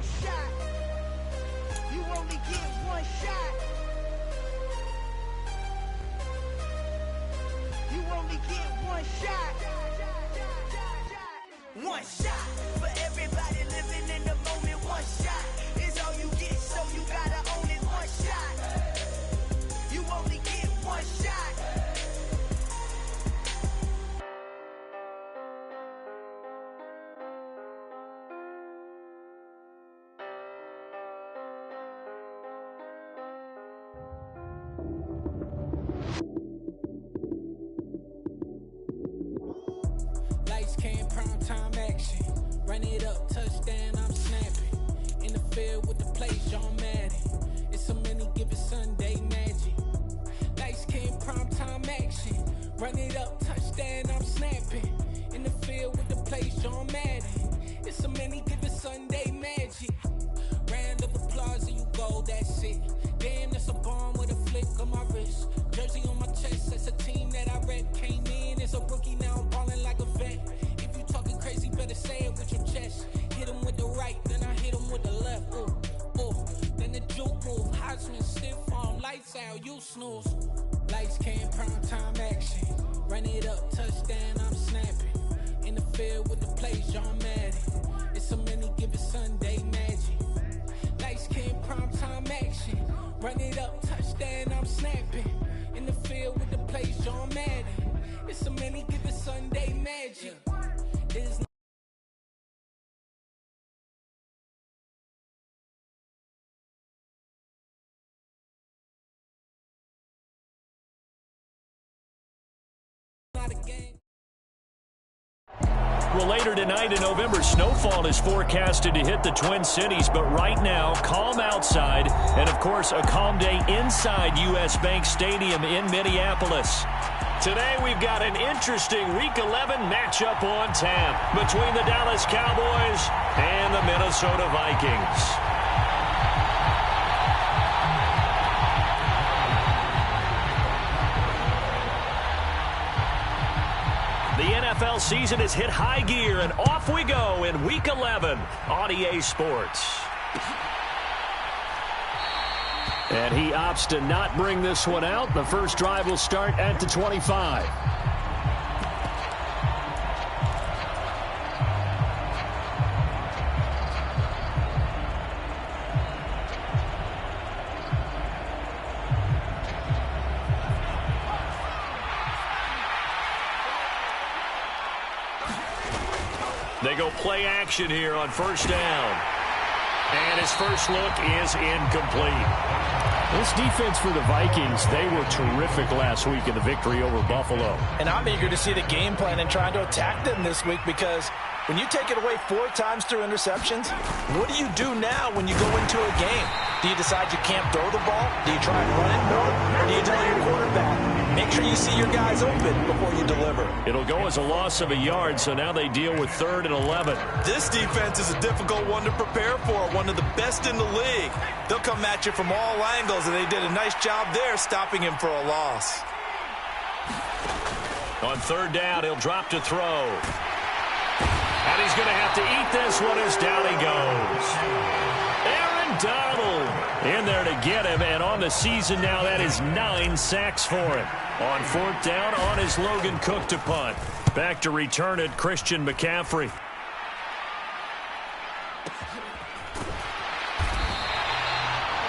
one shot. You only get one shot. You only get one shot. One shot for everybody living in the moment. One shot is all you get, so you gotta own it. One shot. You only get one shot. Lights came, prime time action. Run it up, touchdown, I'm snapping. In the field with the play, John Madden. It's so many, give it Sunday magic. Lights came, prime time action. Run it up, touchdown, I'm snapping. In the field with the play, John Madden. It's so many, give it Sunday magic. Round of applause and you go, that's it. Damn, that's a bomb with a flick on my wrist. Jersey on my chest, that's a team that I rep. Came in as a rookie, now I'm ballin' like a vet. If you talking crazy, better say it with your chest. Hit him with the right, then I hit him with the left. Ooh, ooh. Then the juke move, Heisman, stiff arm, lights out, you snooze. Lights came, prime time action. Run it up, touchdown, I'm snapping. In the field with the plays, John Madden. It's so many, give it Sunday magic. Lights came, prime time action. Run it up, touchdown, I'm snapping. In the field with the plays, John Madden. It's so many, give it Sunday magic. There's not a game. Well, later tonight in November, snowfall is forecasted to hit the Twin Cities, but right now, calm outside, and of course, a calm day inside U.S. Bank Stadium in Minneapolis. Today, we've got an interesting Week 11 matchup on tap between the Dallas Cowboys and the Minnesota Vikings. The NFL season has hit high gear, and off we go in Week 11 on EA Sports. And he opts to not bring this one out. The first drive will start at the 25. They go play action here on first down. And his first look is incomplete. This defense for the Vikings, they were terrific last week in the victory over Buffalo. And I'm eager to see the game plan and trying to attack them this week, because when you take it away 4 times through interceptions, what do you do now when you go into a game? Do you decide you can't throw the ball? Do you try and run it more? Or do you tell your quarterback, make sure you see your guys open before you deliver? It'll go as a loss of a yard, so now they deal with 3rd and 11. This defense is a difficult one to prepare for, one of the best in the league. They'll come at you from all angles, and they did a nice job there stopping him for a loss. On 3rd down, he'll drop to throw. And he's going to have to eat this one as down he goes. Aaron Donald in there to get him, and on the season now, that is 9 sacks for him. On 4th down, on his Logan Cook to punt. Back to return it, Christian McCaffrey.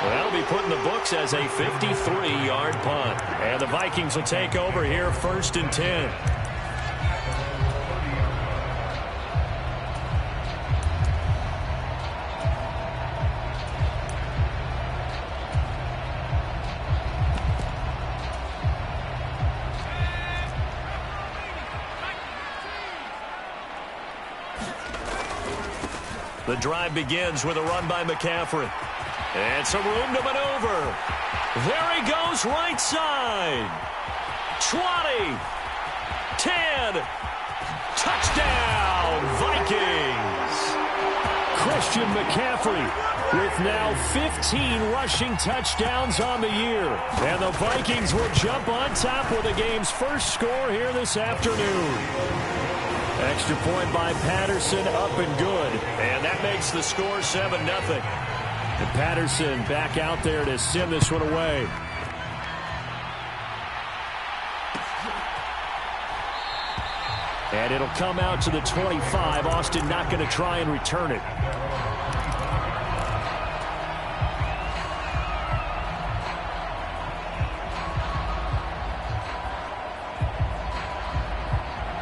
Well, that'll be put in the books as a 53-yard punt. And the Vikings will take over here, 1st and 10. The drive begins with a run by McCaffrey. And some room to maneuver. There he goes, right side. 20. 10. Touchdown, Vikings. Christian McCaffrey with now 15 rushing touchdowns on the year. And the Vikings will jump on top with the game's first score here this afternoon. Extra point by Patterson, up and good. And that makes the score 7-0. And Patterson back out there to send this one away. And it'll come out to the 25. Austin not going to try and return it.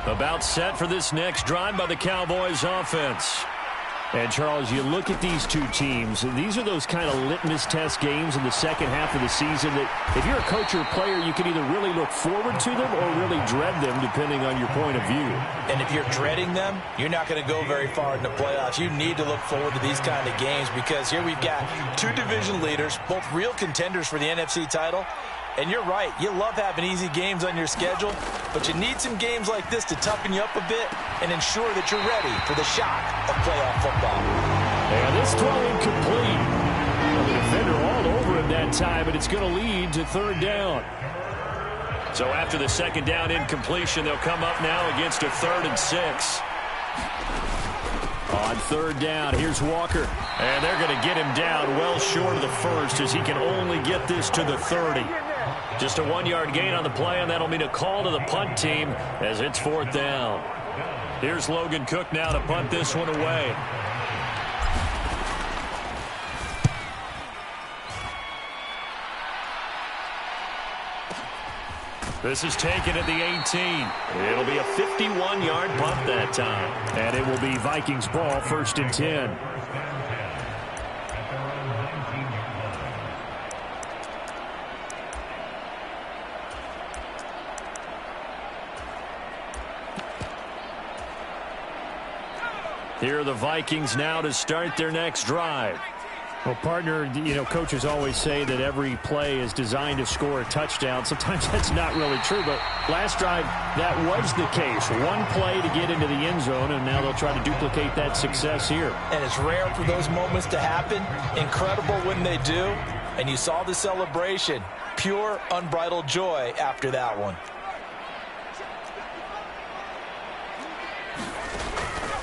About set for this next drive by the Cowboys offense. And, Charles, you look at these two teams, and these are those kind of litmus test games in the second half of the season that if you're a coach or a player, you can either really look forward to them or really dread them, depending on your point of view. And if you're dreading them, you're not going to go very far in the playoffs. You need to look forward to these kind of games because here we've got two division leaders, both real contenders for the NFC title. And you're right, you love having easy games on your schedule, but you need some games like this to toughen you up a bit and ensure that you're ready for the shock of playoff football. And this throw incomplete. Well, the defender all over him that time, and it's going to lead to third down. So after the second down incompletion, they'll come up now against a 3rd and 6. On third down, here's Walker. And they're going to get him down well short of the first as he can only get this to the 30. Just a 1-yard gain on the play, and that'll mean a call to the punt team as it's 4th down. Here's Logan Cook now to punt this one away. This is taken at the 18. It'll be a 51-yard punt that time. And it will be Vikings ball, 1st and 10. Here are the Vikings now to start their next drive. Well, partner, you know, coaches always say that every play is designed to score a touchdown. Sometimes that's not really true, but last drive, that was the case. One play to get into the end zone, and now they'll try to duplicate that success here. And it's rare for those moments to happen. Incredible when they do. And you saw the celebration. Pure, unbridled joy after that one.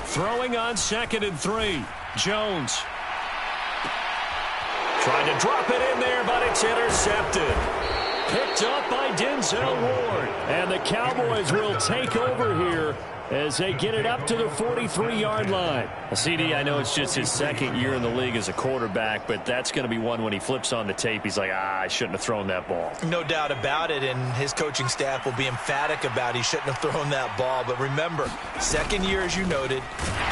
Throwing on 2nd and 3. Jones. Trying to drop it in there, but it's intercepted. Picked up by Denzel Ward. And the Cowboys will take over here as they get it up to the 43-yard line. CD, I know it's just his 2nd year in the league as a quarterback, but that's going to be one when he flips on the tape, he's like, I shouldn't have thrown that ball. No doubt about it, and his coaching staff will be emphatic about he shouldn't have thrown that ball. But remember, 2nd year, as you noted,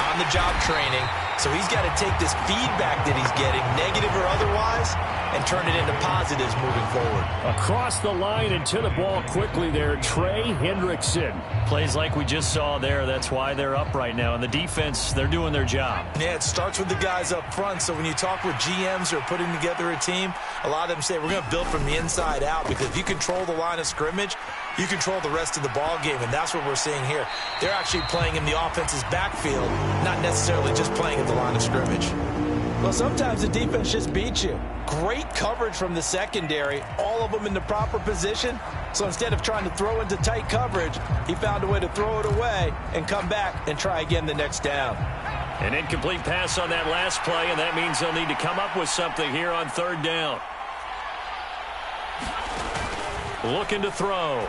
on-the-job training, so he's got to take this feedback that he's getting, negative or otherwise, and turn it into positives moving forward. Across the line and to the ball quickly there, Trey Hendrickson. Plays like we just saw there. That's why they're up right now. And the defense, they're doing their job. Yeah, it starts with the guys up front. So when you talk with GMs who are putting together a team, a lot of them say we're going to build from the inside out, because if you control the line of scrimmage, you control the rest of the ball game, and that's what we're seeing here. They're actually playing in the offense's backfield, not necessarily just playing at the line of scrimmage. Well, sometimes the defense just beats you. Great coverage from the secondary, all of them in the proper position. So instead of trying to throw into tight coverage, he found a way to throw it away and come back and try again the next down. An incomplete pass on that last play, and that means they'll need to come up with something here on 3rd down. Looking to throw.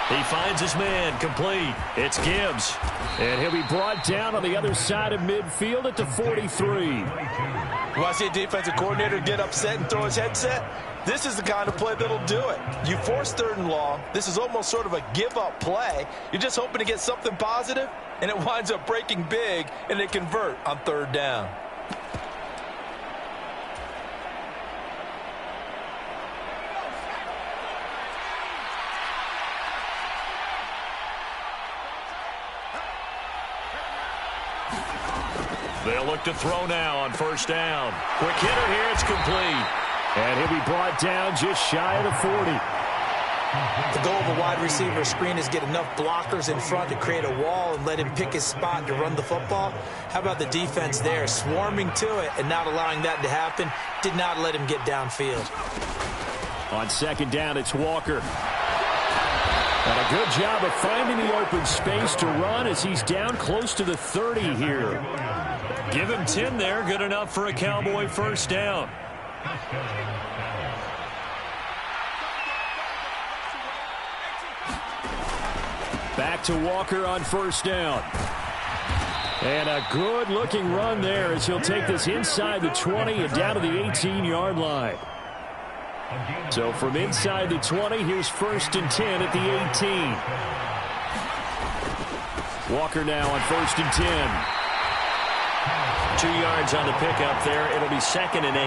He finds his man, complete. It's Gibbs. And he'll be brought down on the other side of midfield at the 43. You want to see a defensive coordinator get upset and throw his headset? This is the kind of play that'll do it. You force 3rd and long. This is almost sort of a give-up play. You're just hoping to get something positive, and it winds up breaking big, and they convert on 3rd down. They'll look to throw now on 1st down. Quick hitter here, it's complete. And he'll be brought down just shy of the 40. The goal of a wide receiver screen is get enough blockers in front to create a wall and let him pick his spot to run the football. How about the defense there, swarming to it and not allowing that to happen? Did not let him get downfield. On 2nd down, it's Walker. And a good job of finding the open space to run as he's down close to the 30 here. Give him 10 there. Good enough for a Cowboy first down. Back to Walker on first down. And a good-looking run there as he'll take this inside the 20 and down to the 18-yard line. So from inside the 20, here's first and 10 at the 18. Walker now on first and 10. 2 yards on the pickup there. It'll be second and 8.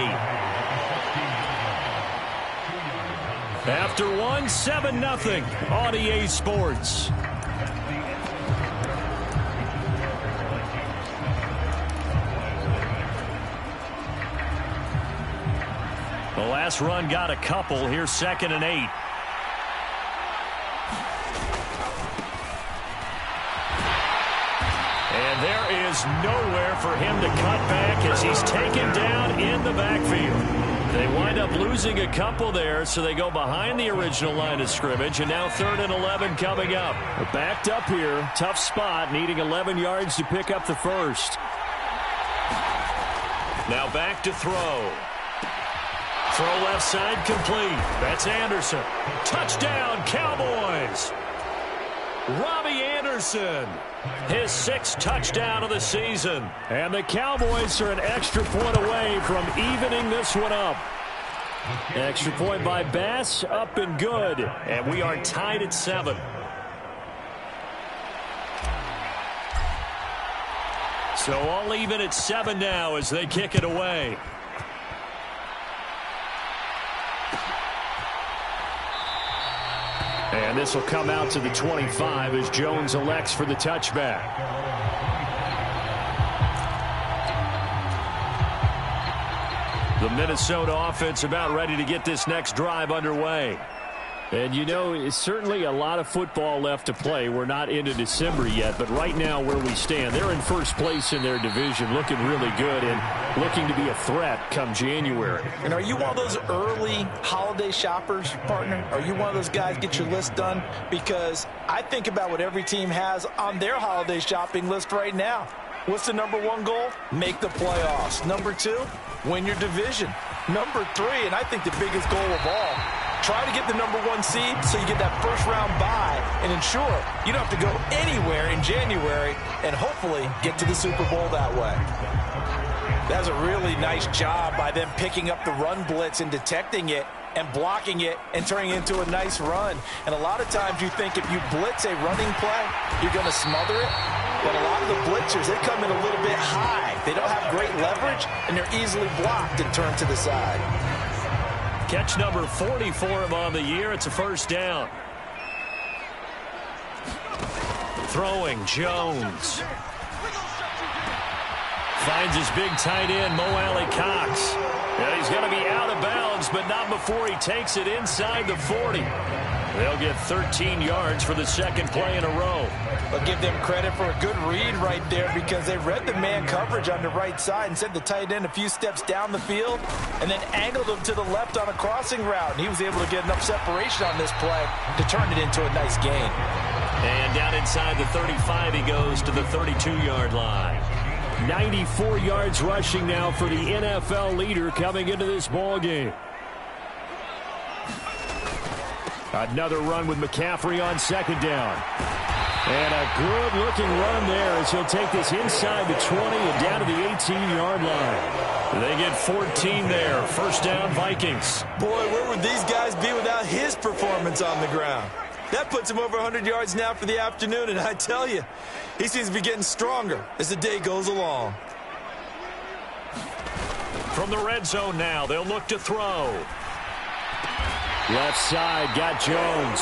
After 7-0 on EA Sports. The last run got a couple. Here's second and 8. And there is nowhere for him to cut back as he's taken down in the backfield. They wind up losing a couple there, so they go behind the original line of scrimmage, and now 3rd and 11 coming up. Backed up here. Tough spot, needing 11 yards to pick up the first. Now back to throw. Throw left side complete. That's Anderson. Touchdown, Cowboys. Robbie Anderson, his 6th touchdown of the season. And the Cowboys are an extra point away from evening this one up. Extra point by Bass, up and good. And we are tied at 7. So all even at 7 now as they kick it away. And this will come out to the 25 as Jones elects for the touchback. The Minnesota offense about ready to get this next drive underway. And, you know, it's certainly a lot of football left to play. We're not into December yet, but right now where we stand, they're in first place in their division, looking really good and looking to be a threat come January. And are you one of those early holiday shoppers, partner? Are you one of those guys get your list done? Because I think about what every team has on their holiday shopping list right now. What's the number 1 goal? Make the playoffs. Number 2, win your division. Number 3, and I think the biggest goal of all, try to get the number 1 seed so you get that first-round bye and ensure you don't have to go anywhere in January and hopefully get to the Super Bowl that way. That's a really nice job by them picking up the run blitz and detecting it and blocking it and turning it into a nice run. And a lot of times you think if you blitz a running play, you're going to smother it. But a lot of the blitzers, they come in a little bit high. They don't have great leverage, and they're easily blocked and turned to the side. Catch number 40 for him on the year. It's a first down. Throwing, Jones. Finds his big tight end, Mo Alley Cox. Yeah, he's going to be out of bounds, but not before he takes it inside the 40. They'll get 13 yards for the second play in a row. But give them credit for a good read right there because they read the man coverage on the right side and sent the tight end a few steps down the field and then angled him to the left on a crossing route. And he was able to get enough separation on this play to turn it into a nice gain. And down inside the 35, he goes to the 32-yard line. 94 yards rushing now for the NFL leader coming into this ball game. Another run with McCaffrey on second down. And a good-looking run there as he'll take this inside the 20 and down to the 18-yard line. They get 14 there. First down, Vikings. Boy, where would these guys be without his performance on the ground? That puts him over 100 yards now for the afternoon, and I tell you, he seems to be getting stronger as the day goes along. From the red zone now, they'll look to throw. Left side, got Jones.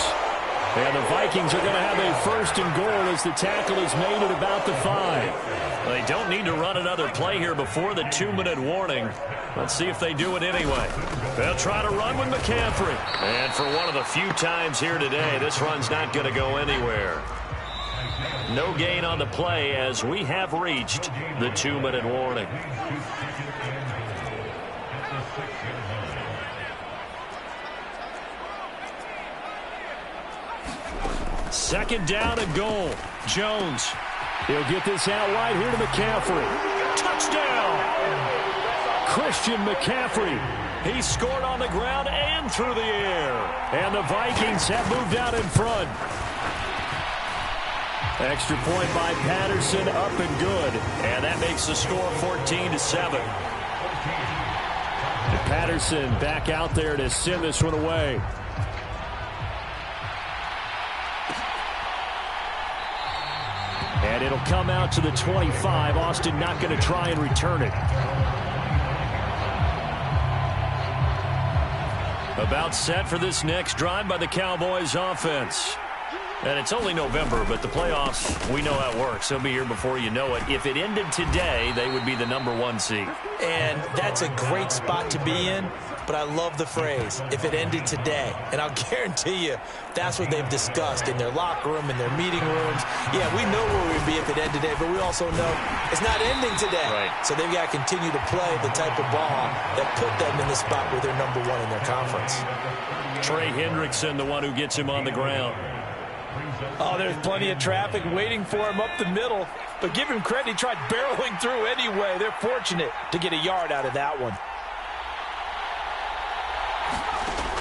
And the Vikings are going to have a first and goal as the tackle is made at about the 5. They don't need to run another play here before the 2-minute warning. Let's see if they do it anyway. They'll try to run with McCaffrey. And for one of the few times here today, this run's not going to go anywhere. No gain on the play as we have reached the 2-minute warning. Second down and goal. Jones. He'll get this out wide here to McCaffrey. Touchdown! Christian McCaffrey. He scored on the ground and through the air. And the Vikings have moved out in front. Extra point by Patterson, up and good. And that makes the score 14-7. Patterson back out there to send this one away. And it'll come out to the 25. Austin not going to try and return it. About set for this next drive by the Cowboys offense. And it's only November, but the playoffs, we know how it works. They'll be here before you know it. If it ended today, they would be the #1 seed. And that's a great spot to be in, but I love the phrase, if it ended today. And I'll guarantee you, that's what they've discussed in their locker room, in their meeting rooms. Yeah, we know where we'd be if it ended today, but we also know it's not ending today. Right. So they've got to continue to play the type of ball that put them in the spot where they're #1 in their conference. Trey Hendrickson, the one who gets him on the ground. Oh, there's plenty of traffic waiting for him up the middle. But give him credit, he tried barreling through anyway. They're fortunate to get a yard out of that one.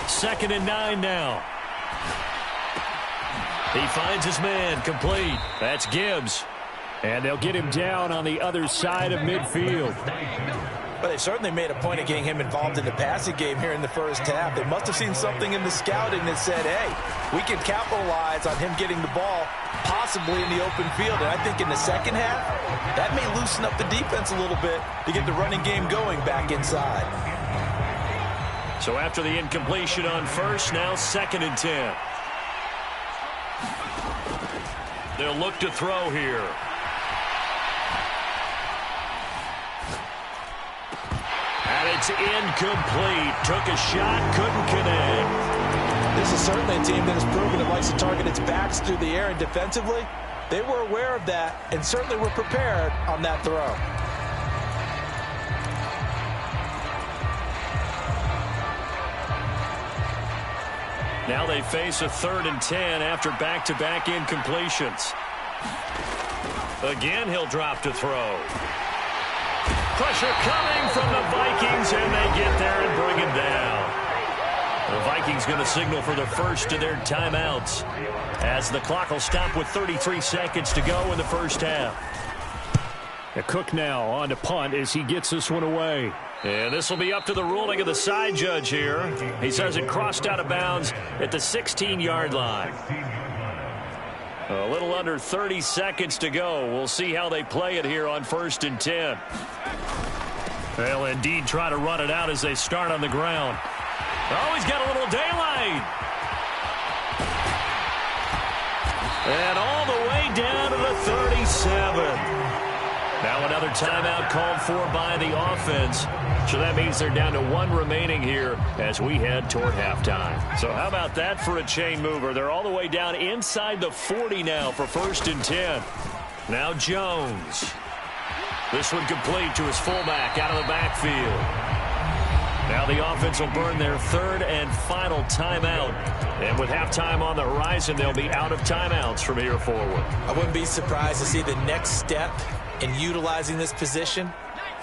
2nd and 9 now. He finds his man, complete. That's Gibbs. And they'll get him down on the other side of midfield. But they certainly made a point of getting him involved in the passing game here in the first half. They must have seen something in the scouting that said, hey, we can capitalize on him getting the ball possibly in the open field. And I think in the second half, that may loosen up the defense a little bit to get the running game going back inside. So after the incompletion on first, now 2nd and 10. They'll look to throw here. And it's incomplete. Took a shot, couldn't connect. This is certainly a team that has proven it likes to target its backs through the air, and defensively, they were aware of that and certainly were prepared on that throw. Now they face a 3rd and 10 after back-to-back incompletions. Again, he'll drop to throw. Pressure coming from the Vikings, and they get there and bring him down. The Vikings going to signal for the first of their timeouts as the clock will stop with 33 seconds to go in the first half. Cook now on to punt as he gets this one away. And this will be up to the ruling of the side judge here. He says it crossed out of bounds at the 16-yard line. A little under 30 seconds to go. We'll see how they play it here on 1st and 10. They'll indeed try to run it out as they start on the ground. Oh, he's got a little daylight. And all the way down to the 37. Now another timeout called for by the offense. So that means they're down to 1 remaining here as we head toward halftime. So how about that for a chain mover? They're all the way down inside the 40 now for 1st and 10. Now Jones. This one complete to his fullback out of the backfield. Now the offense will burn their 3rd and final timeout. And with halftime on the horizon, they'll be out of timeouts from here forward. I wouldn't be surprised to see the next step in utilizing this position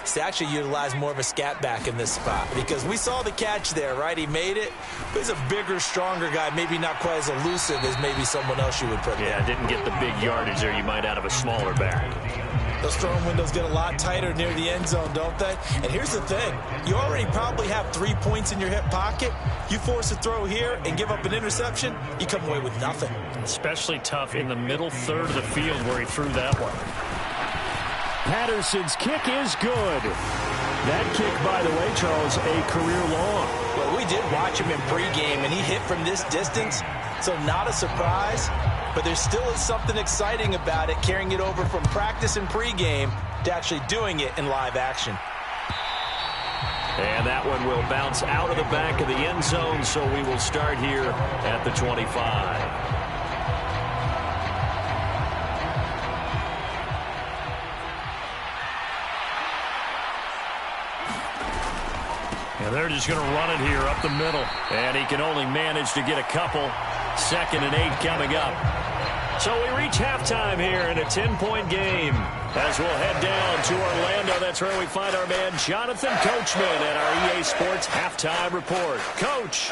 is to actually utilize more of a scat back in this spot, because we saw the catch there, right? He made it, but he's a bigger, stronger guy, maybe not quite as elusive as maybe someone else you would put there. Yeah, didn't get the big yardage there you might out of a smaller back. Those throwing windows get a lot tighter near the end zone, don't they? And here's the thing. You already probably have 3 points in your hip pocket. You force a throw here and give up an interception, you come away with nothing. Especially tough in the middle 3rd of the field where he threw that one. Patterson's kick is good. That kick, by the way, Charles, a career long. Well, we did watch him in pregame, and he hit from this distance, so not a surprise. But there still is something exciting about it, carrying it over from practice and pregame to actually doing it in live action. And that one will bounce out of the back of the end zone, so we will start here at the 25. And they're just going to run it here up the middle. And he can only manage to get a couple. 2nd and 8 coming up. So we reach halftime here in a 10-point game. As we'll head down to Orlando, that's where we find our man Jonathan Coachman at our EA Sports Halftime Report. Coach.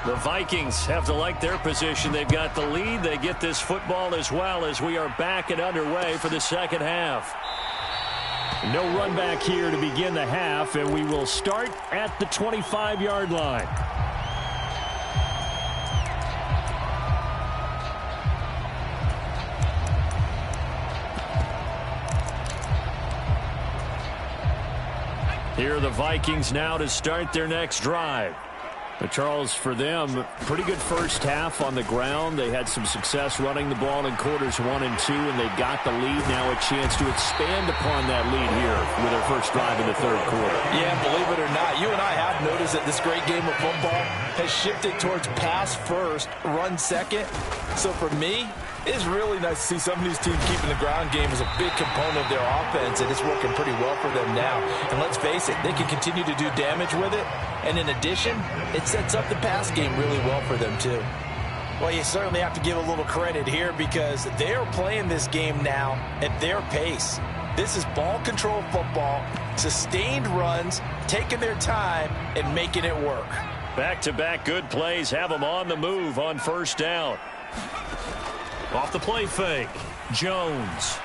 The Vikings have to like their position. They've got the lead. They get this football as well as we are back and underway for the second half. No run back here to begin the half, and we will start at the 25-yard line. Here are the Vikings now to start their next drive. But Charles, for them, pretty good first half on the ground. They had some success running the ball in quarters 1 and 2, and they got the lead. Now a chance to expand upon that lead here with their first drive in the third quarter. Yeah, believe it or not, you and I have noticed that this great game of football has shifted towards pass first, run second. So for me, it's really nice to see some of these teams keeping the ground game as a big component of their offense, and it's working pretty well for them now. And let's face it, they can continue to do damage with it. And in addition, it sets up the pass game really well for them, too. Well, you certainly have to give a little credit here because they are playing this game now at their pace. This is ball control football, sustained runs, taking their time, and making it work. Back-to-back good plays have them on the move on first down. Off the play fake, Jones.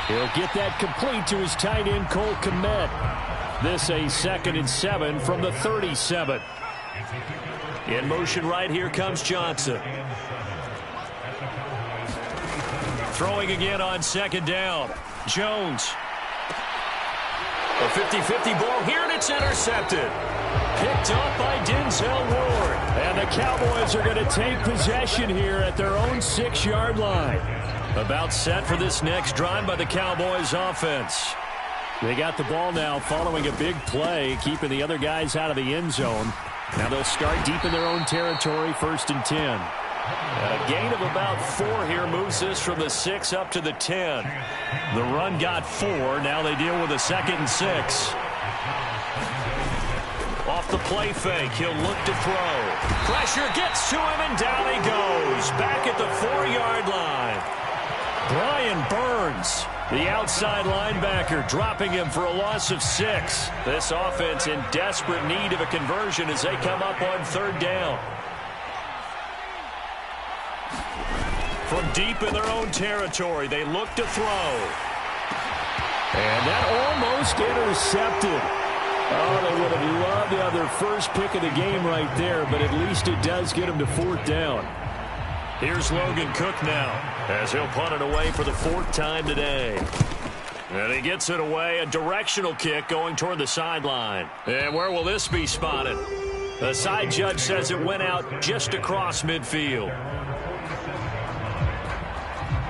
He'll get that complete to his tight end, Cole Kmet. This a 2nd and 7 from the 37. In motion right here comes Johnson. Throwing again on 2nd down. Jones. A 50-50 ball here, and it's intercepted. Picked up by Denzel Ward. And the Cowboys are going to take possession here at their own 6-yard line. About set for this next drive by the Cowboys offense. They got the ball now following a big play, keeping the other guys out of the end zone. Now they'll start deep in their own territory, 1st and 10. And a gain of about 4 here moves this from the 6 up to the 10. The run got 4. Now they deal with a 2nd and 6. Off the play fake, he'll look to throw. Pressure gets to him, and down he goes. Back at the 4-yard line. Brian Burns, the outside linebacker, dropping him for a loss of 6. This offense in desperate need of a conversion as they come up on 3rd down. From deep in their own territory, they look to throw. And that almost intercepted. Oh, they would have loved to have their first pick of the game right there, but at least it does get them to 4th down. Here's Logan Cook now, as he'll punt it away for the 4th time today. And he gets it away, a directional kick going toward the sideline. And where will this be spotted? The side judge says it went out just across midfield.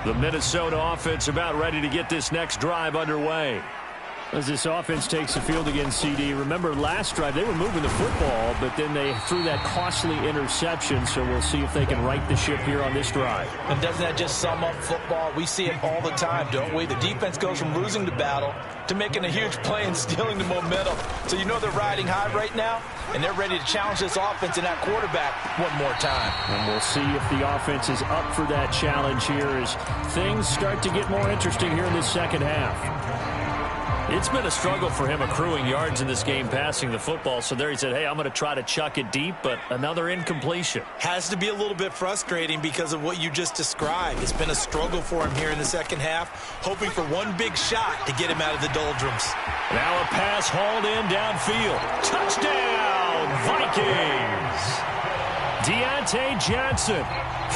The Minnesota offense about ready to get this next drive underway. As this offense takes the field against CD, remember last drive they were moving the football, but then they threw that costly interception, so we'll see if they can right the ship here on this drive. And doesn't that just sum up football? We see it all the time, don't we? The defense goes from losing the battle to making a huge play and stealing the momentum. So you know they're riding high right now, and they're ready to challenge this offense and that quarterback one more time. And we'll see if the offense is up for that challenge here as things start to get more interesting here in this second half. It's been a struggle for him accruing yards in this game passing the football. So there he said, hey, I'm going to try to chuck it deep, but another incompletion. Has to be a little bit frustrating because of what you just described. It's been a struggle for him here in the second half, hoping for one big shot to get him out of the doldrums. Now a pass hauled in downfield. Touchdown, Vikings! Deontay Johnson,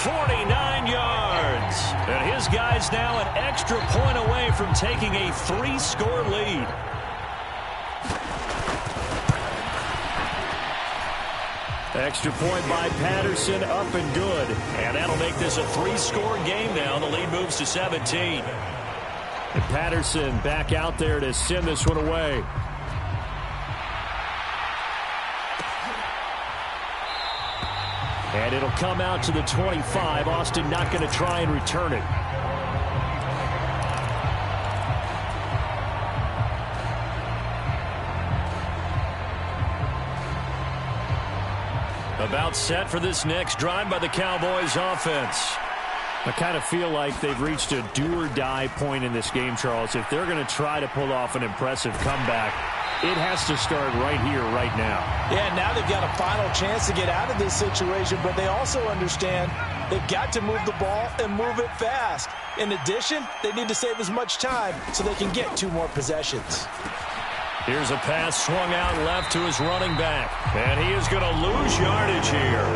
49 yards. And his guys now an extra point away from taking a 3-score lead. Extra point by Patterson, up and good. And that'll make this a 3-score game now. The lead moves to 17. And Patterson back out there to send this one away. And it'll come out to the 25. Austin not going to try and return it. About set for this next drive by the Cowboys offense. I kind of feel like they've reached a do-or-die point in this game, Charles. If they're going to try to pull off an impressive comeback, it has to start right here, right now. Yeah, now they've got a final chance to get out of this situation, but they also understand they've got to move the ball and move it fast. In addition, they need to save as much time so they can get 2 more possessions. Here's a pass swung out left to his running back. And he is going to lose yardage here.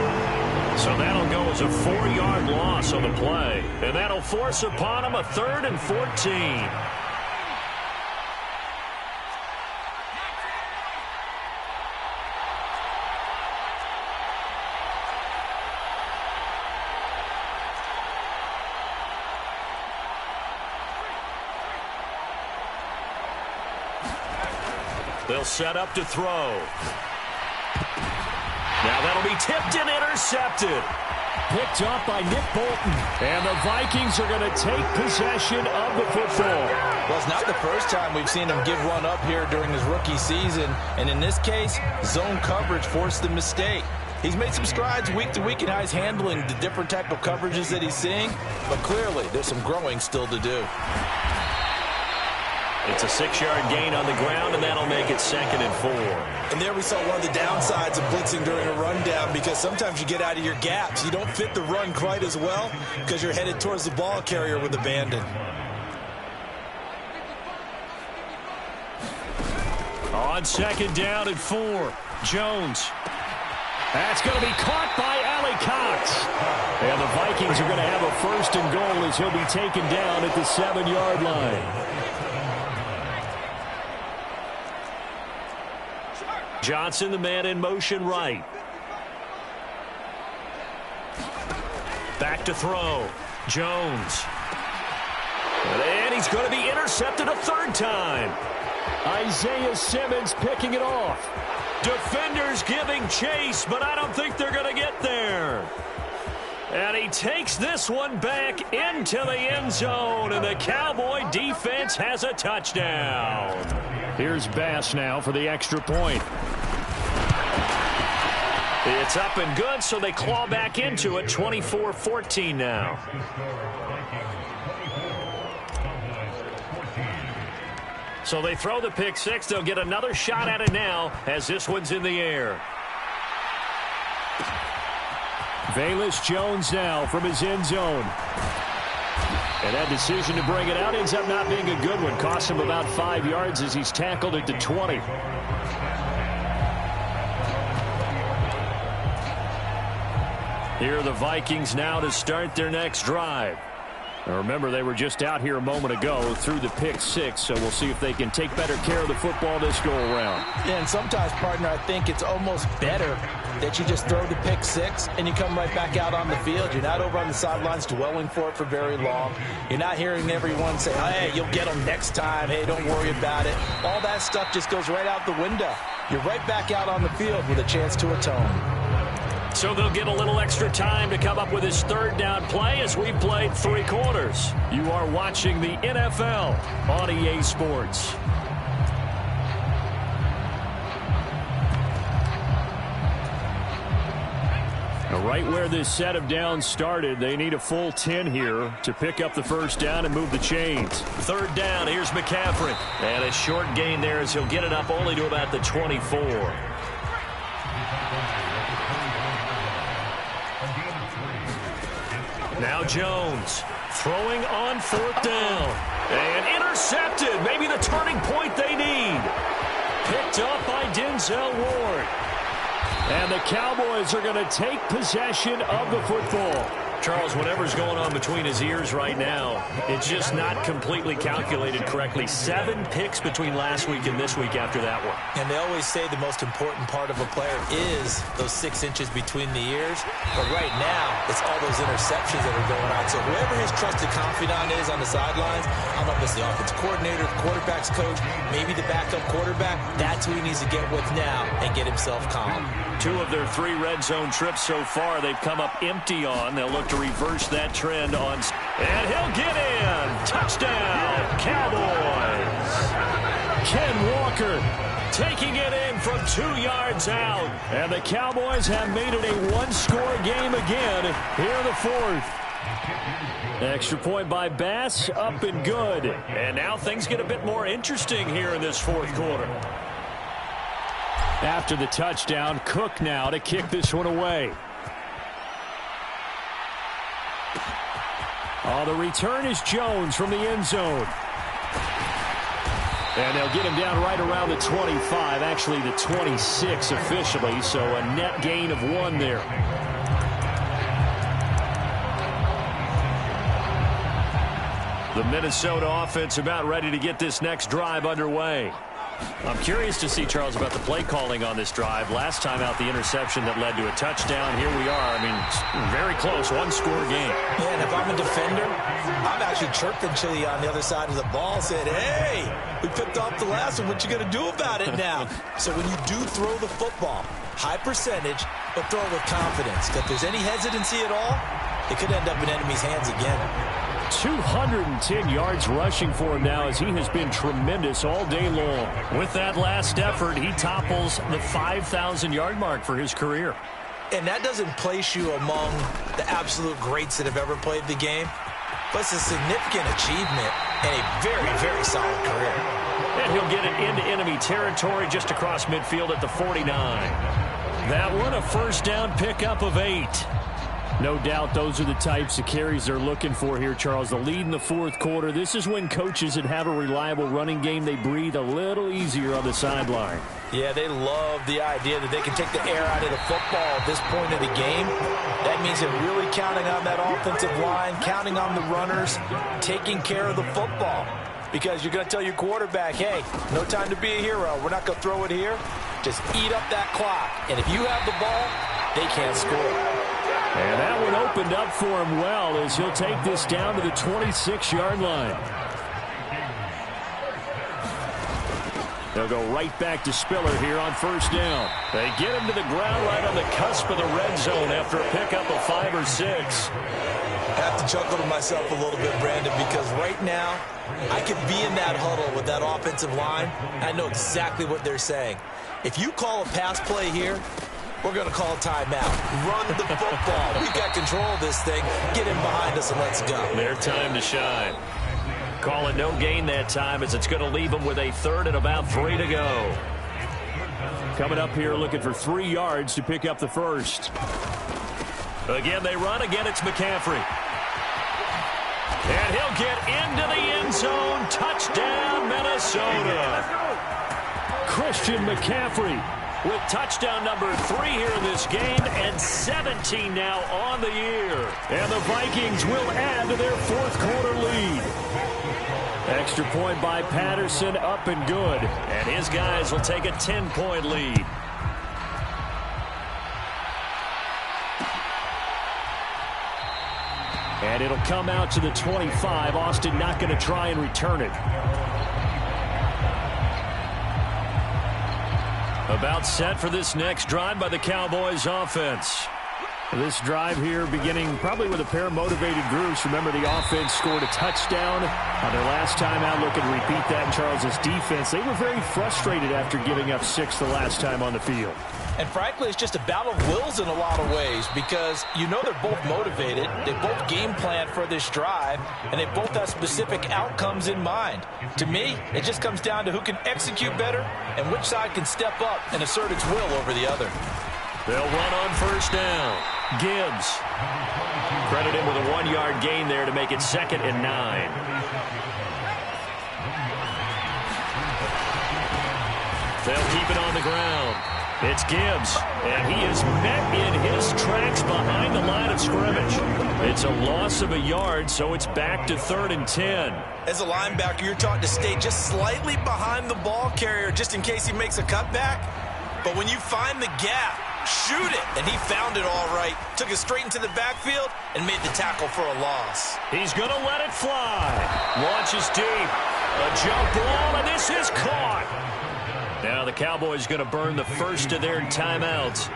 So that'll go as a 4-yard loss on the play. And that'll force upon him a 3rd and 14. They'll set up to throw. Now that'll be tipped and intercepted. Picked off by Nick Bolton. And the Vikings are going to take possession of the football. Well, it's not the first time we've seen him give one up here during his rookie season. And in this case, zone coverage forced the mistake. He's made some strides week to week in how he's handling the different type of coverages that he's seeing. But clearly, there's some growing still to do. It's a 6-yard gain on the ground, and that'll make it 2nd and 4. And there we saw one of the downsides of blitzing during a rundown, because sometimes you get out of your gaps. You don't fit the run quite as well because you're headed towards the ball carrier with abandon. On 2nd down and 4, Jones. That's going to be caught by Allie Cox. And the Vikings are going to have a 1st and goal as he'll be taken down at the 7-yard line. Johnson, the man in motion right. Back to throw. Jones. And he's going to be intercepted a 3rd time. Isaiah Simmons picking it off. Defenders giving chase, but I don't think they're going to get there. And he takes this one back into the end zone, and the Cowboy defense has a touchdown. Here's Bass now for the extra point. It's up and good, so they claw back into it, 24-14 now. So they throw the pick 6. They'll get another shot at it now as this one's in the air. Velus Jones now from his end zone. And that decision to bring it out ends up not being a good one. Costs him about 5 yards as he's tackled at the 20. Here are the Vikings now to start their next drive. Now remember, they were just out here a moment ago through the pick 6, so we'll see if they can take better care of the football this go-around. Yeah, and sometimes, partner, I think it's almost better that you just throw the pick 6 and you come right back out on the field. You're not over on the sidelines dwelling for it for very long. You're not hearing everyone say, hey, you'll get them next time. Hey, don't worry about it. All that stuff just goes right out the window. You're right back out on the field with a chance to atone. So they'll get a little extra time to come up with his 3rd down play as we've played 3 quarters. You are watching the NFL on EA Sports. Right where this set of downs started, they need a full 10 here to pick up the 1st down and move the chains. 3rd down, here's McCaffrey. And a short gain there as he'll get it up only to about the 24. Now Jones throwing on 4th down. And intercepted. Maybe the turning point they need. Picked up by Denzel Ward. And the Cowboys are going to take possession of the football. Charles, whatever's going on between his ears right now, it's just not completely calculated correctly. 7 picks between last week and this week after that one. And they always say the most important part of a player is those 6 inches between the ears. But right now, it's all those interceptions that are going on. So whoever his trusted confidant is on the sidelines, I don't know if it's the offensive coordinator, the quarterback's coach, maybe the backup quarterback, that's who he needs to get with now and get himself calm. 2 of their 3 red zone trips so far, they've come up empty on. They'll look to reverse that trend on. And he'll get in. Touchdown, Cowboys. Ken Walker taking it in from 2 yards out. And the Cowboys have made it a 1-score game again here in the 4th. Extra point by Bass, up and good. And now things get a bit more interesting here in this 4th quarter. After the touchdown, Cook now to kick this one away. Oh, the return is Jones from the end zone. And they'll get him down right around the 25, actually the 26 officially, so a net gain of 1 there. The Minnesota offense about ready to get this next drive underway. I'm curious to see, Charles, about the play calling on this drive. Last time out, the interception that led to a touchdown. Here we are. I mean, very close, 1-score game. Yeah, and if I'm a defender, I'm actually chirping Chili on the other side of the ball, said, hey, we picked off the last one. What you going to do about it now? So when you do throw the football, high percentage, but throw it with confidence. If there's any hesitancy at all, it could end up in enemy's hands again. 210 yards rushing for him now as he has been tremendous all day long. With that last effort, he topples the 5,000-yard mark for his career. And that doesn't place you among the absolute greats that have ever played the game, but it's a significant achievement and a very, very solid career. And he'll get it into enemy territory just across midfield at the 49. That one, a first down pickup of 8. No doubt those are the types of carries they're looking for here, Charles. The lead in the 4th quarter. This is when coaches that have a reliable running game, they breathe a little easier on the sideline. Yeah, they love the idea that they can take the air out of the football at this point of the game. That means they're really counting on that offensive line, counting on the runners, taking care of the football. Because you're going to tell your quarterback, hey, no time to be a hero. We're not going to throw it here. Just eat up that clock. And if you have the ball, they can't score. And that one opened up for him well as he'll take this down to the 26-yard line. They'll go right back to Spiller here on first down. They get him to the ground right on the cusp of the red zone after a pickup of 5 or 6. I have to chuckle to myself a little bit, Brandon, because right now I could be in that huddle with that offensive line. I know exactly what they're saying. If you call a pass play here, we're going to call a timeout. Run the football. We've got control of this thing. Get him behind us and let's go. Their time to shine. Call it no gain that time as it's going to leave them with a 3rd and about 3 to go. Coming up here looking for 3 yards to pick up the first. Again, they run. Again, it's McCaffrey. And he'll get into the end zone. Touchdown, Minnesota. Christian McCaffrey with touchdown number 3 here in this game and 17 now on the year. And the Vikings will add to their 4th quarter lead. Extra point by Patterson, up and good. And his guys will take a 10-point lead. And it'll come out to the 25. Austin not going to try and return it. About set for this next drive by the Cowboys offense. This drive here beginning probably with a pair of motivated groups. Remember, the offense scored a touchdown on their last time out. Looking to repeat that in Charles's defense. They were very frustrated after giving up 6 the last time on the field. And frankly, it's just a battle of wills in a lot of ways because you know they're both motivated. They both game plan for this drive, and they both have specific outcomes in mind. To me, it just comes down to who can execute better and which side can step up and assert its will over the other. They'll run on first down. Gibbs. Credit him with a 1-yard gain there to make it 2nd and 9. They'll keep it on the ground. It's Gibbs, and he is met in his tracks behind the line of scrimmage. It's a loss of a yard, so it's back to 3rd and 10. As a linebacker, you're taught to stay just slightly behind the ball carrier just in case he makes a cutback. But when you find the gap, shoot it. And he found it all right. Took it straight into the backfield and made the tackle for a loss. He's going to let it fly. Launches deep. A jump ball, and this is caught. Now the Cowboys going to burn the first of their timeouts.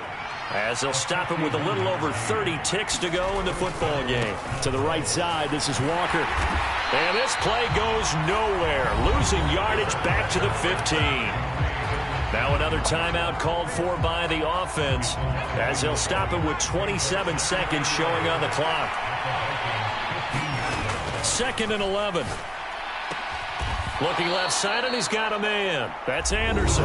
as they'll stop him with a little over 30 ticks to go in the football game. To the right side, this is Walker. And this play goes nowhere, losing yardage back to the 15. Now another timeout called for by the offense, as they'll stop him with 27 seconds showing on the clock. 2nd and 11. Looking left side, and he's got a man. That's Anderson.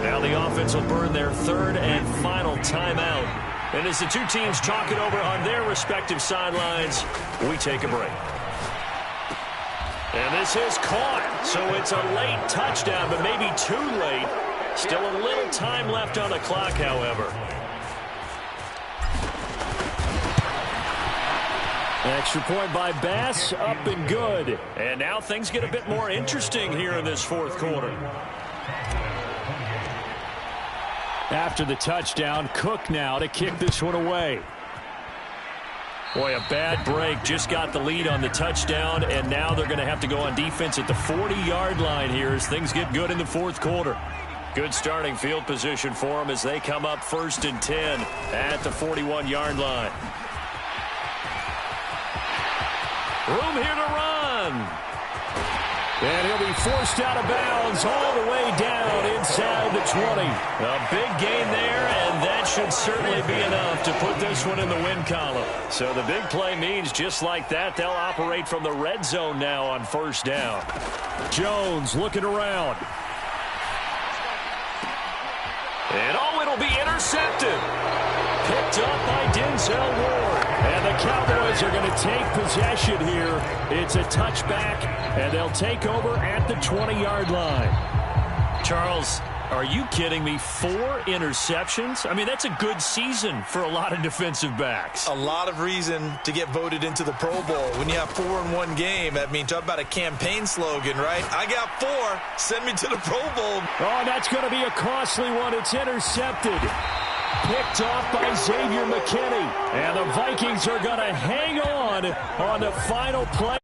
Now the offense will burn their 3rd and final timeout. And as the two teams talk it over on their respective sidelines, we take a break. And this is caught, so it's a late touchdown, but maybe too late. Still a little time left on the clock, however. Extra point by Bass, up and good. And now things get a bit more interesting here in this 4th quarter. After the touchdown, Cook now to kick this one away. Boy, a bad break. Just got the lead on the touchdown, and now they're going to have to go on defense at the 40-yard line here as things get good in the 4th quarter. Good starting field position for them as they come up 1st and 10 at the 41-yard line. Room here to run. And he'll be forced out of bounds all the way down inside the 20. A big gain there, and that should certainly be enough to put this one in the win column. So the big play means just like that, they'll operate from the red zone now on 1st down. Jones looking around. And it'll be intercepted. Picked up by Denzel Ward. And the Cowboys are going to take possession here. It's a touchback, and they'll take over at the 20-yard line. Charles, are you kidding me? 4 interceptions? I mean, that's a good season for a lot of defensive backs. A lot of reason to get voted into the Pro Bowl. When you have 4 in one game, I mean, talk about a campaign slogan, right? I got 4. Send me to the Pro Bowl. Oh, that's going to be a costly one. It's intercepted. Picked off by Xavier McKinney. And the Vikings are going to hang on the final play.